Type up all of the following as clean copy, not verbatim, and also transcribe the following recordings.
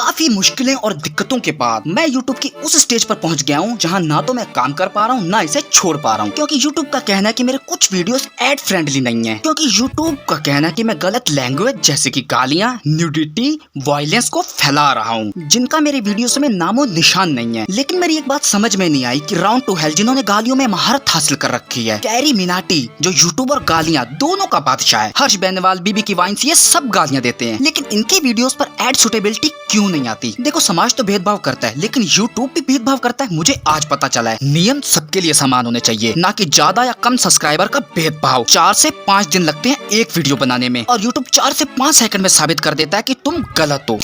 काफी मुश्किलें और दिक्कतों के बाद मैं YouTube की उस स्टेज पर पहुंच गया हूं जहां ना तो मैं काम कर पा रहा हूं ना इसे छोड़ पा रहा हूं, क्योंकि YouTube का कहना है कि मेरे कुछ वीडियोस एड फ्रेंडली नहीं है, क्योंकि YouTube का कहना है कि मैं गलत लैंग्वेज जैसे कि गालियां, न्यूडिटी, वायलेंस को फैला रहा हूं, जिनका मेरी वीडियोस में नामो निशान नहीं है। लेकिन मेरी एक बात समझ में नहीं आई कि राउंड टू हेल जिन्होंने गालियों में महारत हासिल कर रखी है, कैरी मिनाटी जो यूट्यूब और गालियां दोनों का बादशाह है, हर्ष बेनीवाल, बीबी की वाइन्स, ये सब गालियां देते हैं, लेकिन इनके वीडियोस पर एड सुटेबिलिटी क्यों नहीं आती? देखो, समाज तो भेदभाव करता है लेकिन यूट्यूब भी भेदभाव करता है। मुझे आज पता चला है नियम सबके लिए समान होने चाहिए, ना कि ज्यादा या कम सब्सक्राइबर का भेदभाव। 4 से 5 दिन लगते हैं एक वीडियो बनाने में और यूट्यूब 4 से 5 सेकंड में साबित कर देता है कि तुम गलत हो।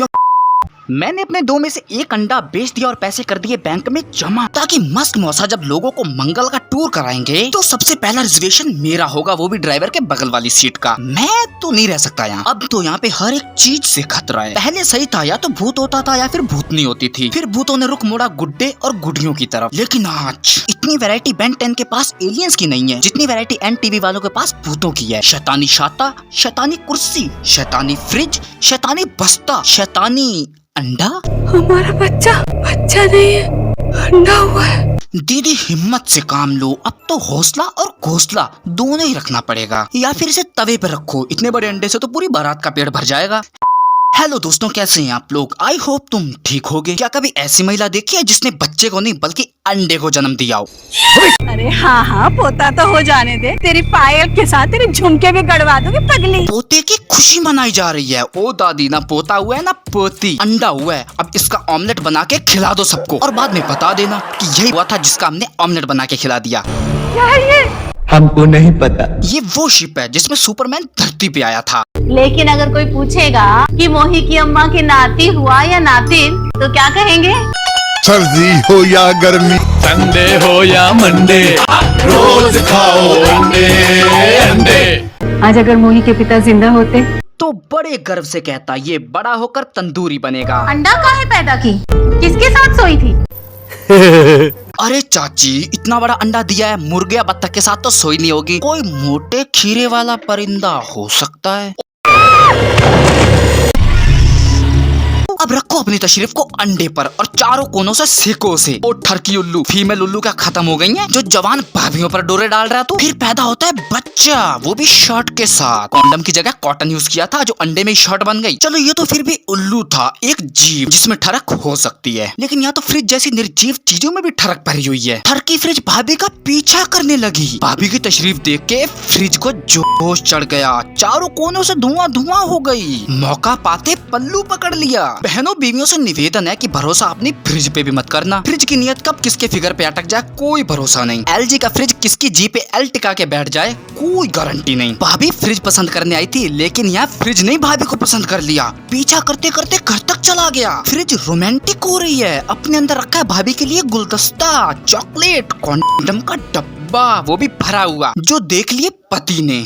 मैंने अपने 2 में से 1 अंडा बेच दिया और पैसे कर दिए बैंक में जमा, ताकि मस्त मौसा जब लोगों को मंगल का टूर कराएंगे तो सबसे पहला रिजर्वेशन मेरा होगा, वो भी ड्राइवर के बगल वाली सीट का। मैं तो नहीं रह सकता यहाँ। अब तो यहाँ पे हर एक चीज से खतरा है। पहले सही था, या तो भूत होता था या फिर भूतनी होती थी, फिर भूतों ने रुख मोड़ा गुड्डे और गुडियों की तरफ। लेकिन आज इतनी वैरायटी बेन 10 के पास एलियंस की नहीं है जितनी वैरायटी NTV वालों के पास भूतों की है। शैतानी छाता, शैतानी कुर्सी, शैतानी फ्रिज, शैतानी बस्ता, शैतानी अंडा। हमारा बच्चा नहीं है, अंडा हुआ है। दीदी हिम्मत से काम लो, अब तो हौसला और घोंसला दोनों ही रखना पड़ेगा, या फिर इसे तवे पे रखो। इतने बड़े अंडे से तो पूरी बारात का पेट भर जाएगा। हेलो दोस्तों, कैसे हैं आप लोग? आई होप तुम ठीक होगे। क्या कभी ऐसी महिला देखी है जिसने बच्चे को नहीं बल्कि अंडे को जन्म दिया हो? अरे हाँ, पोता तो हो जाने दे, तेरी पायल के साथ तेरे झुमके भी गड़वा दूंगी पगली। पोते की खुशी मनाई जा रही है। ओ दादी, ना पोता हुआ है ना पोती, अंडा हुआ है। अब इसका ऑमलेट बना के खिला दो सबको और बाद में बता देना कि यही हुआ था जिसका हमने ऑमलेट बना के खिला दिया। क्या है ये? हमको नहीं पता। ये वो शिप है जिसमें सुपरमैन धरती पे आया था। लेकिन अगर कोई पूछेगा कि मोही की अम्मा की नाती हुआ या नातिन, तो क्या कहेंगे? सर्दी हो या गर्मी, संडे हो या मंडे, रोज खाओ अंडे अंडे। आज अगर मोही के पिता जिंदा होते तो बड़े गर्व से कहता, ये बड़ा होकर तंदूरी बनेगा। अंडा काहे पैदा की? किसके साथ सोई थी? अरे चाची, इतना बड़ा अंडा दिया है, मुर्गे या बत्तख के साथ तो सोई नहीं होगी। कोई मोटे खीरे वाला परिंदा हो सकता है। अब रखो अपनी तशरीफ को अंडे पर और चारों कोनों से सेको उसे। ओ ठरकी उल्लू, फीमेल उल्लू क्या खत्म हो गई हैं? जो जवान भाभियों पर डोरे डाल रहा तो फिर पैदा होता है बच्चा, वो भी शर्ट के साथ। कॉन्डम की जगह कॉटन यूज किया था जो अंडे में ही शर्ट बन गई। चलो ये तो फिर भी उल्लू था, एक जीव जिसमें ठरक हो सकती है, लेकिन यहाँ तो फ्रिज जैसी निर्जीव चीजों में भी ठरक भरी हुई है। ठरकी फ्रिज भाभी का पीछा करने लगी। भाभी की तशरीफ देख के फ्रिज को जोश चढ़ गया, चारों कोनों से धुआं धुआं हो गई। मौका पाते पल्लू पकड़ लिया। बहनों बीवियों से निवेदन है कि भरोसा अपनी फ्रिज पे भी मत करना। फ्रिज की नियत कब किसके फिगर पे अटक जाए कोई भरोसा नहीं। LG का फ्रिज किसकी जी पे L टिका के बैठ जाए कोई गारंटी नहीं। भाभी फ्रिज पसंद करने आई थी, लेकिन यहाँ फ्रिज नहीं भाभी को पसंद कर लिया। पीछा करते करते घर तक चला गया। फ्रिज रोमांटिक हो रही है, अपने अंदर रखा है भाभी के लिए गुलदस्ता, चॉकलेट, कॉन्डम का डब्बा, वो भी भरा हुआ, जो देख लिए पति ने।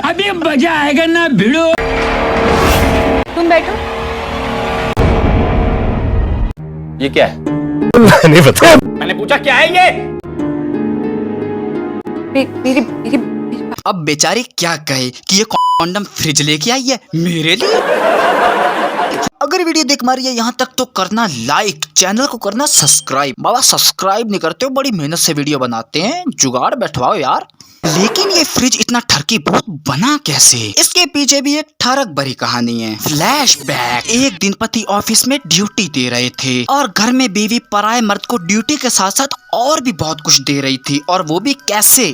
अभी मजा आएगा ना भिड़ो। तुम बैठो। ये क्या है? मैंने बताया। मैंने पूछा क्या है ये? मेरी अब बेचारी क्या कहे कि ये कॉन्डम फ्रिज लेके आई है मेरे लिए। अगर वीडियो देख मारी है यहाँ तक तो करना लाइक, चैनल को करना सब्सक्राइब। बाबा सब्सक्राइब नहीं करते हो, बड़ी मेहनत से वीडियो बनाते हैं, जुगाड़ बैठवाओ यार। लेकिन ये फ्रिज इतना ठरकी भूत बना कैसे? इसके पीछे भी एक ठरक भरी कहानी है। फ्लैशबैक। एक दिन पति ऑफिस में ड्यूटी दे रहे थे और घर में बीवी पराये मर्द को ड्यूटी के साथ साथ और भी बहुत कुछ दे रही थी, और वो भी कैसे?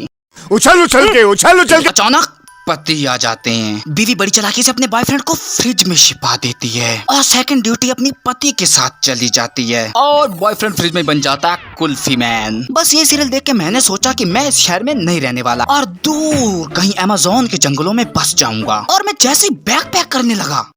उछल उछल के। अचानक पति आ जाते हैं। बीवी बड़ी चालाकी से अपने बॉयफ्रेंड को फ्रिज में छिपा देती है और सेकंड ड्यूटी अपनी पति के साथ चली जाती है और बॉयफ्रेंड फ्रिज में बन जाता है कुल्फी मैन। बस ये सीरियल देख के मैंने सोचा कि मैं इस शहर में नहीं रहने वाला और दूर कहीं अमेज़न के जंगलों में बस जाऊंगा। और मैं जैसे ही बैग पैक करने लगा,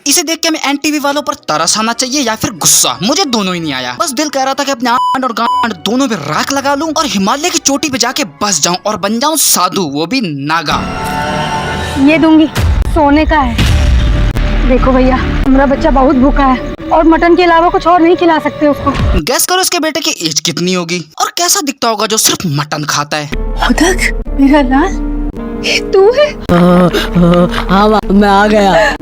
इसे देख के मैं NTV वालों पर तरस आना चाहिए या फिर गुस्सा, मुझे दोनों ही नहीं आया। बस दिल कह रहा था कि अपने आंड और गांड दोनों पे राख लगा लूं और हिमालय की चोटी पे जाके बस जाऊं और बन जाऊं साधु, वो भी नागा। ये दूंगी, सोने का है। देखो भैया, हमारा बच्चा बहुत भूखा है और मटन के अलावा कुछ और नहीं खिला सकते उसको। गैस करो इसके बेटे की एज कितनी होगी और कैसा दिखता होगा जो सिर्फ मटन खाता है। मेरा लाल, तू है? हाँ मैं आ गया।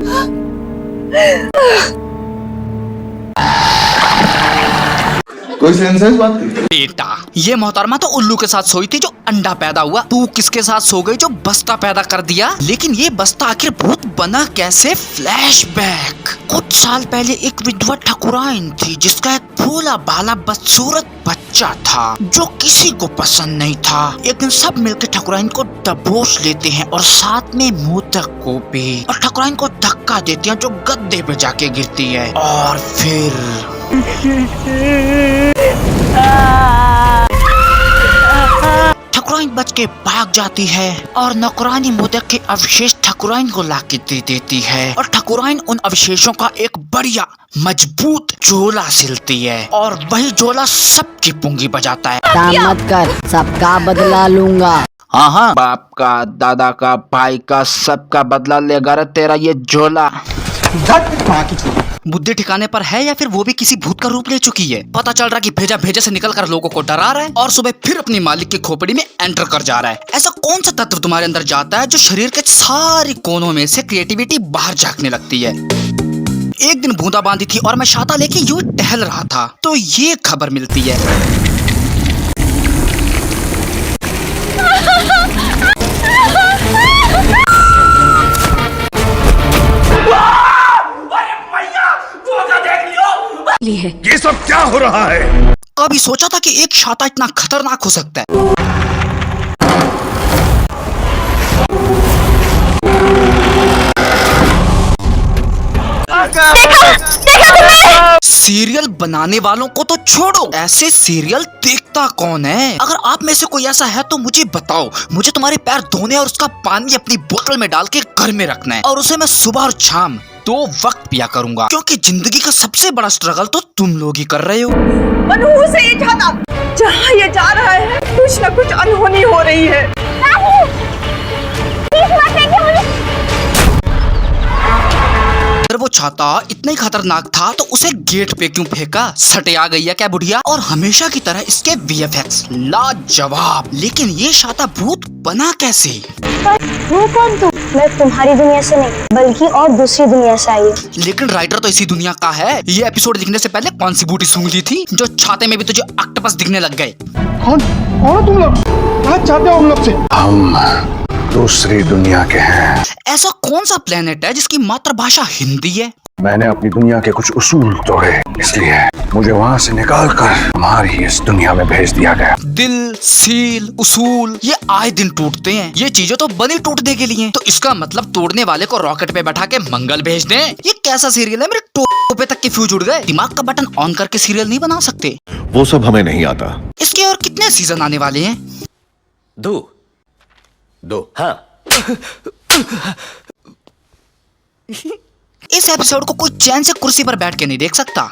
कोई सेंस है इस बात की? बेटा ये मोहतरमा तो उल्लू के साथ सोई थी जो अंडा पैदा हुआ, तू किसके साथ सो गई जो बस्ता पैदा कर दिया? लेकिन ये बस्ता आखिर भूत बना कैसे? फ्लैशबैक। कुछ साल पहले एक विधवा ठाकुराइन थी जिसका एक भोला भाला बदसूरत बच्चा था जो किसी को पसंद नहीं था। एक दिन सब मिलकर ठाकुराइन को दबोच लेते हैं और साथ में मोदक को भी, और ठाकुराइन को धक्का देती हैं जो गद्दे पे जाके गिरती है। और फिर ठाकुराइन बच के भाग जाती है और नौकरानी मोदक के अवशेष ठाकुराइन को लाके दे देती है, और ठाकुराइन उन अवशेषों का एक बढ़िया मजबूत झोला सिलती है और वही झोला सबकी पुंगी बजाता है। काम मत कर, सबका बदला लूंगा। हाँ हाँ, बाप का, दादा का, भाई का, सबका बदला लेगा रे तेरा ये झोला। बुद्धि ठिकाने पर है या फिर वो भी किसी भूत का रूप ले चुकी है? पता चल रहा कि भेजा भेजे से निकलकर लोगों को डरा रहा है और सुबह फिर अपनी मालिक की खोपड़ी में एंटर कर जा रहा है। ऐसा कौन सा तत्व तुम्हारे अंदर जाता है जो शरीर के सारे कोनों में से क्रिएटिविटी बाहर झांकने लगती है? एक दिन बूंदा बांधी थी और मैं छाता लेके यूं टहल रहा था तो ये खबर मिलती है। ये सब क्या हो रहा है? कभी सोचा था कि एक छाता इतना खतरनाक हो सकता है? सीरियल बनाने वालों को तो छोड़ो, ऐसे सीरियल देखता कौन है? अगर आप में से कोई ऐसा है तो मुझे बताओ। मुझे तुम्हारे पैर धोने और उसका पानी अपनी बोतल में डाल के घर में रखना है और उसे मैं सुबह और शाम 2 वक्त पिया करूंगा, क्योंकि जिंदगी का सबसे बड़ा स्ट्रगल तो तुम लोग ही कर रहे हो। मनहू से ये छाता जहाँ ये जा रहा है कुछ न कुछ अनहोनी हो रही है। अगर वो छाता इतना ही खतरनाक था तो उसे गेट पे क्यों फेंका? सटे आ गई है क्या बुढ़िया? और हमेशा की तरह इसके VFX लाजवाब। लेकिन ये छाता भूत बना कैसे? वो कौन तू? मैं तुम्हारी दुनिया से नहीं बल्कि और दूसरी दुनिया से आई हूँ। लेकिन राइटर तो इसी दुनिया का है। ये एपिसोड दिखने से पहले कौन सी बूटी सूंघ ली थी जो छाते में भी तुझे ऑक्टोपस दिखने लग गए? कौन हो तुम लोग? क्या चाहते हो हम लोग से? हम दूसरी दुनिया के हैं। ऐसा कौन सा प्लेनेट है जिसकी मातृभाषा हिंदी है? मैंने अपनी दुनिया के कुछ उसूल तोड़े, इसलिए मुझे वहाँ से निकालकर हमारी इस दुनिया में भेज दिया गया। दिल, सील, उसूल ये आए दिन टूटते हैं। ये चीजें तो बनी टूटने के लिए, तो इसका मतलब तोड़ने वाले को रॉकेट पे बैठा के मंगल भेज दें। ये कैसा सीरियल है? मेरे टोपे तक के फ्यूज उड़ गए। दिमाग का बटन ऑन करके सीरियल नहीं बना सकते? वो सब हमें नहीं आता। इसके और कितने सीजन आने वाले हैं? 2 हाँ। इस एपिसोड को कोई चैन से कुर्सी पर बैठ के नहीं देख सकता।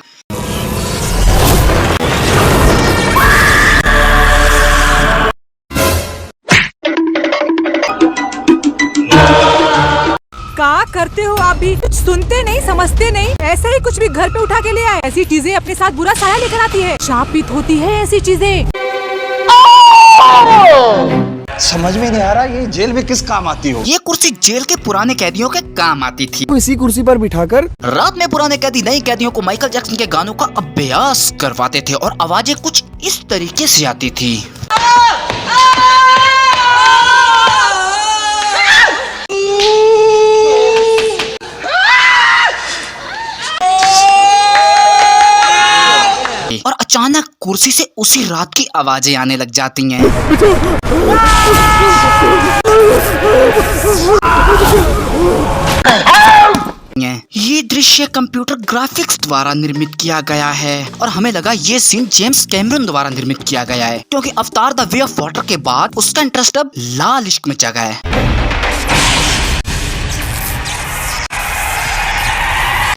क्या करते हो आप भी? कुछ सुनते नहीं, समझते नहीं, ऐसे ही कुछ भी घर पे उठा के ले आए। ऐसी चीजें अपने साथ बुरा साया लेकर आती है, शापित होती है ऐसी चीजें। समझ में नहीं आ रहा ये जेल में किस काम आती हो? ये कुर्सी जेल के पुराने कैदियों के काम आती थी। इसी कुर्सी पर बिठाकर रात में पुराने कैदी नई कैदियों को माइकल जैक्सन के गानों का अभ्यास करवाते थे और आवाजें कुछ इस तरीके से आती थी। और अचानक कुर्सी से उसी रात की आवाजें आने लग जाती हैं। ये दृश्य कंप्यूटर ग्राफिक्स द्वारा निर्मित किया गया है और हमें लगा ये सीन जेम्स कैमरन द्वारा निर्मित किया गया है, क्योंकि अवतार द वे ऑफ वाटर के बाद उसका इंटरेस्ट अब लाल इश्क में जगा है।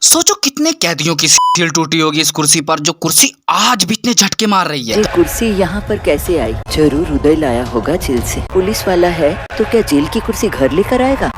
सोचो कितने कैदियों की सील टूटी होगी इस कुर्सी पर, जो कुर्सी आज भी इतने झटके मार रही है। ये कुर्सी यहाँ पर कैसे आई? जरूर उदय लाया होगा जेल से। पुलिस वाला है तो क्या जेल की कुर्सी घर लेकर आएगा?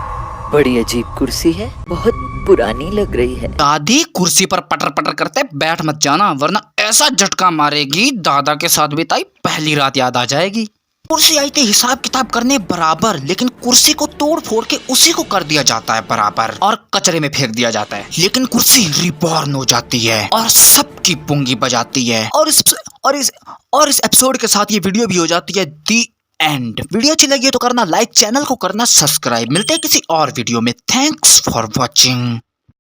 बड़ी अजीब कुर्सी है, बहुत पुरानी लग रही है। दादी कुर्सी पर पटर पटर करते बैठ मत जाना, वरना ऐसा झटका मारेगी दादा के साथ बिताई पहली रात याद आ जाएगी। कुर्सी आई थी हिसाब किताब करने बराबर, लेकिन कुर्सी को तोड़ फोड़ के उसी को कर दिया जाता है बराबर और कचरे में फेंक दिया जाता है। लेकिन कुर्सी रिबॉर्न हो जाती है और सबकी पुंगी बजाती है। और इस एपिसोड के साथ ये वीडियो भी हो जाती है दी एंड। वीडियो अच्छी लगी है तो करना लाइक, चैनल को करना सब्सक्राइब। मिलते हैं किसी और वीडियो में। Thanks for watching.